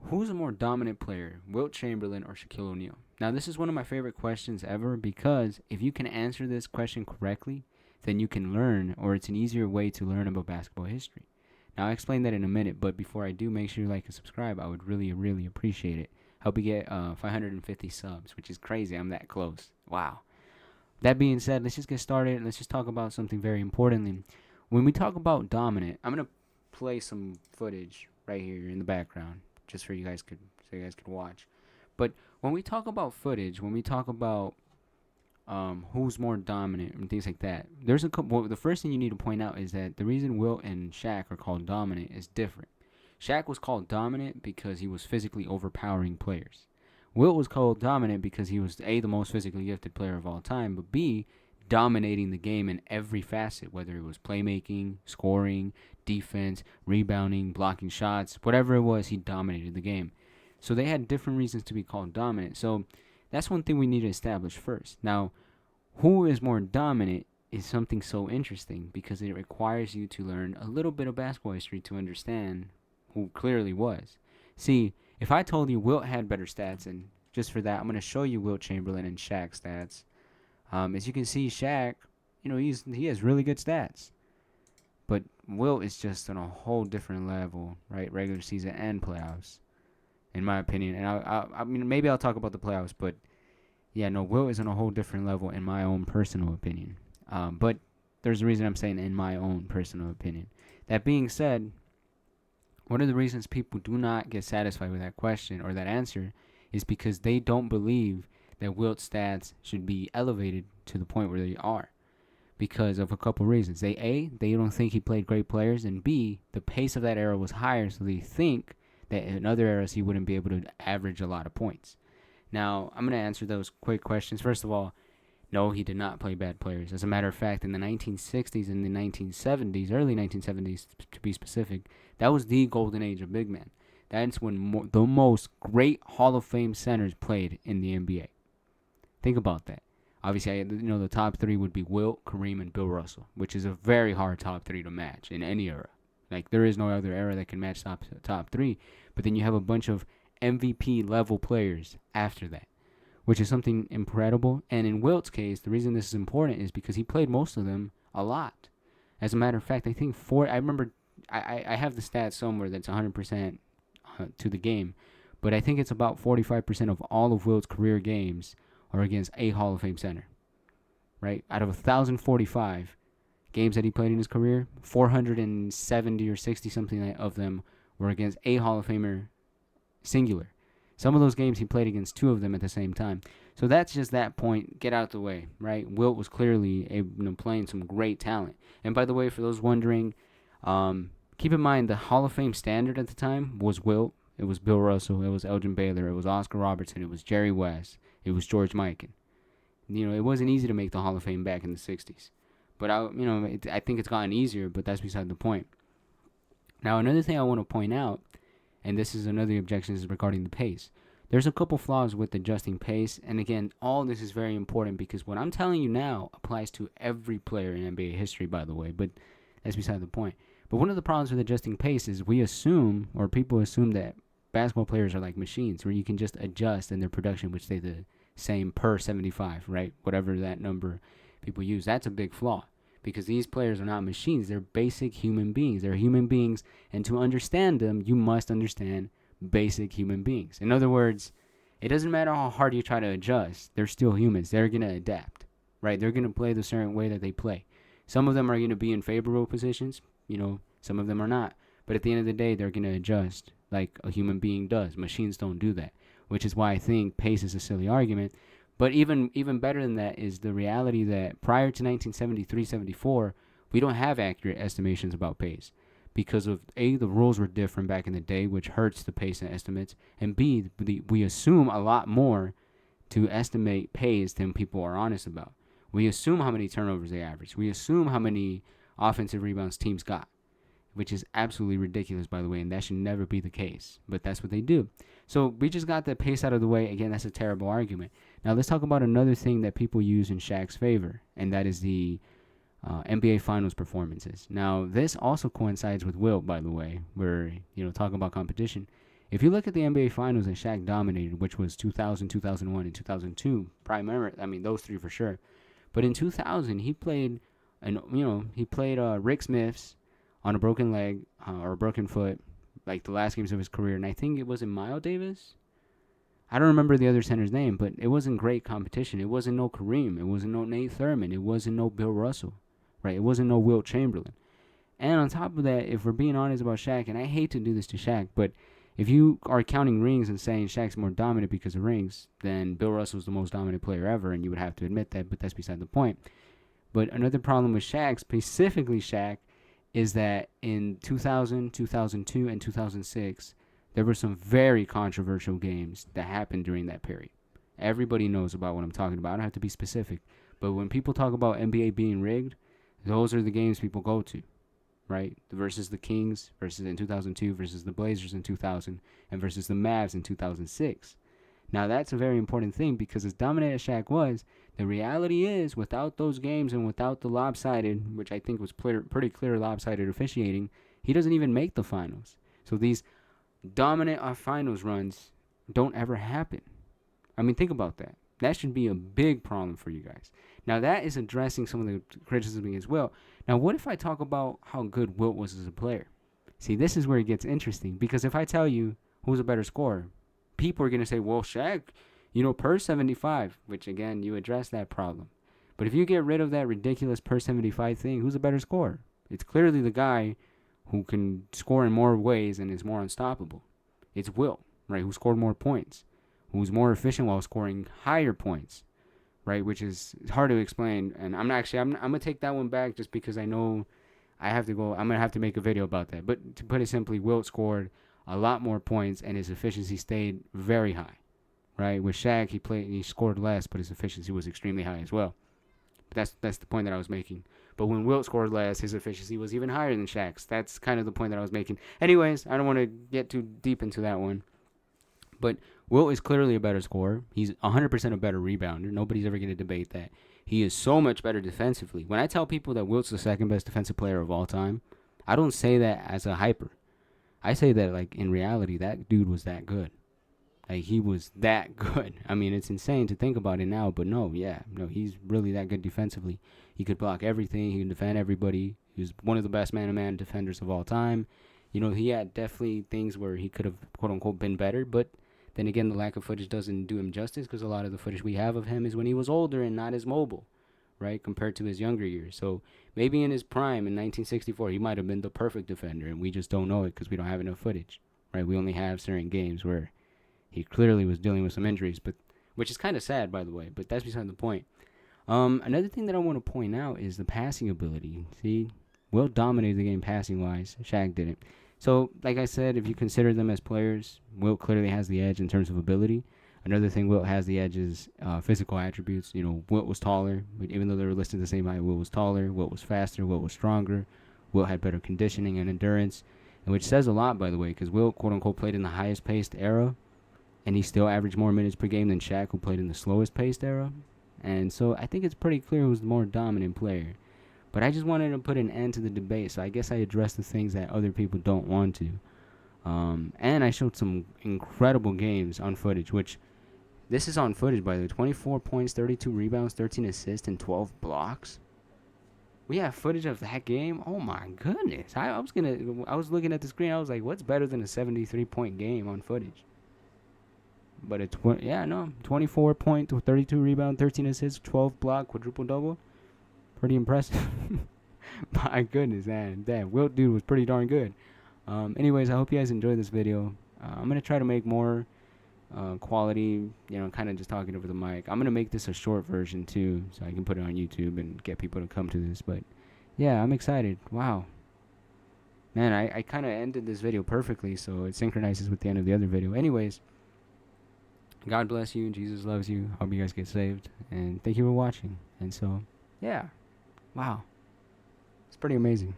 Who's a more dominant player, Wilt Chamberlain or Shaquille O'Neal? Now, this is one of my favorite questions ever because if you can answer this question correctly, then you can learn, or it's an easier way to learn about basketball history. Now, I'll explain that in a minute, but before I do, make sure you like and subscribe. I would really, really appreciate it. Help me get 550 subs, which is crazy. I'm that close. Wow. That being said, let's just get started. Let's just talk about something very importantly. When we talk about dominant, I'm gonna play some footage right here in the background, just for you guys could so you guys could watch. But when we talk about footage, when we talk about who's more dominant and things like that, there's a couple. Well, the first thing you need to point out is that the reason Wilt and Shaq are called dominant is different. Shaq was called dominant because he was physically overpowering players. Wilt was called dominant because he was A, the most physically gifted player of all time, but B, dominating the game in every facet, whether it was playmaking, scoring, defense, rebounding, blocking shots, whatever it was, he dominated the game. So they had different reasons to be called dominant. So that's one thing we need to establish first. Now, who is more dominant is something so interesting because it requires you to learn a little bit of basketball history to understand who clearly was. See, if I told you Wilt had better stats, and just for that, I'm going to show you Wilt Chamberlain and Shaq's stats. As you can see, Shaq, he has really good stats, but Wilt is just on a whole different level, right? Regular season and playoffs, in my opinion. And I mean, maybe I'll talk about the playoffs, but yeah, no, Wilt is on a whole different level in my own personal opinion. But there's a reason I'm saying in my own personal opinion. That being said, one of the reasons people do not get satisfied with that question or that answer is because they don't believe that Wilt's stats should be elevated to the point where they are because of a couple reasons. They don't think he played great players, and B, the pace of that era was higher, so they think that in other eras he wouldn't be able to average a lot of points. Now, I'm going to answer those quick questions. First of all, no, he did not play bad players. As a matter of fact, in the 1960s and the 1970s, early 1970s to be specific, that was the golden age of big men. That's when the most great Hall of Fame centers played in the NBA. Think about that. Obviously, the top three would be Wilt, Kareem, and Bill Russell, which is a very hard top three to match in any era. Like, there is no other era that can match top three. But then you have a bunch of MVP level players after that, which is something incredible. And in Wilt's case, the reason this is important is because he played most of them a lot. As a matter of fact, I think I remember, I have the stats somewhere that's 100% to the game, but I think it's about 45% of all of Wilt's career games are against a Hall of Fame center, right? Out of 1,045 games that he played in his career, 470 or 60 something of them were against a Hall of Famer singular. Some of those games he played against two of them at the same time. So that's just that point. Get out the way, right? Wilt was clearly playing some great talent. And by the way, for those wondering, keep in mind the Hall of Fame standard at the time was Wilt. It was Bill Russell. It was Elgin Baylor. It was Oscar Robertson. It was Jerry West. It was George Mikan. It wasn't easy to make the Hall of Fame back in the 60s. But I think it's gotten easier, but that's beside the point. Now, another thing I want to point out, and this is another objection, is regarding the pace. There's a couple flaws with adjusting pace, and again, all this is very important because what I'm telling you now applies to every player in NBA history, by the way, but that's beside the point. But one of the problems with adjusting pace is we assume, or people assume, that basketball players are like machines where you can just adjust and their production would stay the same per 75, right? Whatever that number people use. That's a big flaw because these players are not machines. They're basic human beings. They're human beings, and to understand them, you must understand basic human beings. In other words, it doesn't matter how hard you try to adjust. They're still humans. They're going to adapt, right? They're going to play the certain way that they play. Some of them are going to be in favorable positions. Some of them are not. But at the end of the day, they're going to adjust like a human being does. Machines don't do that, which is why I think pace is a silly argument. But even better than that is the reality that prior to 1973-74, we don't have accurate estimations about pace because of A, the rules were different back in the day, which hurts the pace and estimates, and B, we assume a lot more to estimate pace than people are honest about. We assume how many turnovers they average. We assume how many offensive rebounds teams got, which is absolutely ridiculous, by the way, and that should never be the case. But that's what they do. So we just got that pace out of the way. Again, that's a terrible argument. Now let's talk about another thing that people use in Shaq's favor, and that is the NBA Finals performances. Now this also coincides with Wilt, by the way. We're talking about competition. If you look at the NBA Finals that Shaq dominated, which was 2000, 2001, and 2002, primarily, I mean, those three for sure. But in 2000, he played, and he played Rick Smith's on a broken leg or a broken foot, like the last games of his career. And I think it was in Miles Davis. I don't remember the other center's name, but it wasn't great competition. It wasn't no Kareem. It wasn't no Nate Thurman. It wasn't no Bill Russell, right? It wasn't no Wilt Chamberlain. And on top of that, if we're being honest about Shaq, and I hate to do this to Shaq, but if you are counting rings and saying Shaq's more dominant because of rings, then Bill Russell's the most dominant player ever, and you would have to admit that, but that's beside the point. But another problem with Shaq, specifically Shaq, is that in 2000, 2002, and 2006, there were some very controversial games that happened during that period. Everybody knows about what I'm talking about. I don't have to be specific. But when people talk about NBA being rigged, those are the games people go to, right? Versus the Kings versus in 2002 versus the Blazers in 2000 and versus the Mavs in 2006. Now, that's a very important thing because as dominant as Shaq was, the reality is without those games and without the lopsided, which I think was pretty clear lopsided officiating, he doesn't even make the finals. So these dominant finals runs don't ever happen. I mean, think about that. That should be a big problem for you guys. Now, that is addressing some of the criticism against Wilt. Now, what if I talk about how good Wilt was as a player? See, this is where it gets interesting because if I tell you who's a better scorer, people are going to say, well, Shaq, per 75, which, again, you address that problem. But if you get rid of that ridiculous per 75 thing, who's a better scorer? It's clearly the guy who can score in more ways and is more unstoppable. It's Wilt, right, who scored more points, who's more efficient while scoring higher points, right, which is hard to explain. And I'm going to take that one back just because I know I have to go. I'm going to have to make a video about that. But to put it simply, Wilt scored a lot more points and his efficiency stayed very high, right? With Shaq, he scored less, but his efficiency was extremely high as well. But that's the point that I was making. But when Wilt scored less, his efficiency was even higher than Shaq's. That's kind of the point that I was making. Anyways, I don't want to get too deep into that one. But Wilt is clearly a better scorer. He's 100% a better rebounder. Nobody's ever going to debate that. He is so much better defensively. When I tell people that Wilt's the second best defensive player of all time, I don't say that as a hyper. I say that, like, in reality, that dude was that good. Like, he was that good. I mean, it's insane to think about it now, but he's really that good defensively. He could block everything. He can defend everybody. He was one of the best man-to-man defenders of all time. He had definitely things where he could have, quote-unquote, been better, but then again, the lack of footage doesn't do him justice because a lot of the footage we have of him is when he was older and not as mobile, right, compared to his younger years. So maybe in his prime in 1964, he might have been the perfect defender, and we just don't know it because we don't have enough footage, right? We only have certain games where he clearly was dealing with some injuries, but which is kind of sad, by the way, but that's beside the point. Another thing that I want to point out is the passing ability. See, Wilt dominated the game passing-wise. Shaq didn't. So, like I said, if you consider them as players, Wilt clearly has the edge in terms of ability. Another thing Wilt has the edge is physical attributes. Wilt was taller. Even though they were listed the same height, Wilt was taller. Wilt was faster. Wilt was stronger. Wilt had better conditioning and endurance, and which says a lot, by the way, because Wilt, quote-unquote, played in the highest-paced era, and he still averaged more minutes per game than Shaq, who played in the slowest-paced era. And so I think it's pretty clear who's the more dominant player. But I just wanted to put an end to the debate, so I guess I addressed the things that other people don't want to. And I showed some incredible games on footage, which this is on footage, by the way. 24 points, 32 rebounds, 13 assists, and 12 blocks. We have footage of that game. Oh my goodness! I was looking at the screen. I was like, "What's better than a 73-point game on footage?" But 24 point, 32 rebound, 13 assists, 12 block, quadruple double. Pretty impressive. My goodness, man. Damn, Wilt dude was pretty darn good. Anyways, I hope you guys enjoyed this video. I'm going to try to make more quality, kind of just talking over the mic. I'm going to make this a short version too, so I can put it on YouTube and get people to come to this. But yeah, I'm excited. Wow. Man, I kind of ended this video perfectly, so it synchronizes with the end of the other video. Anyways, God bless you. Jesus loves you. Hope you guys get saved. And thank you for watching. And so, yeah. Wow. It's pretty amazing.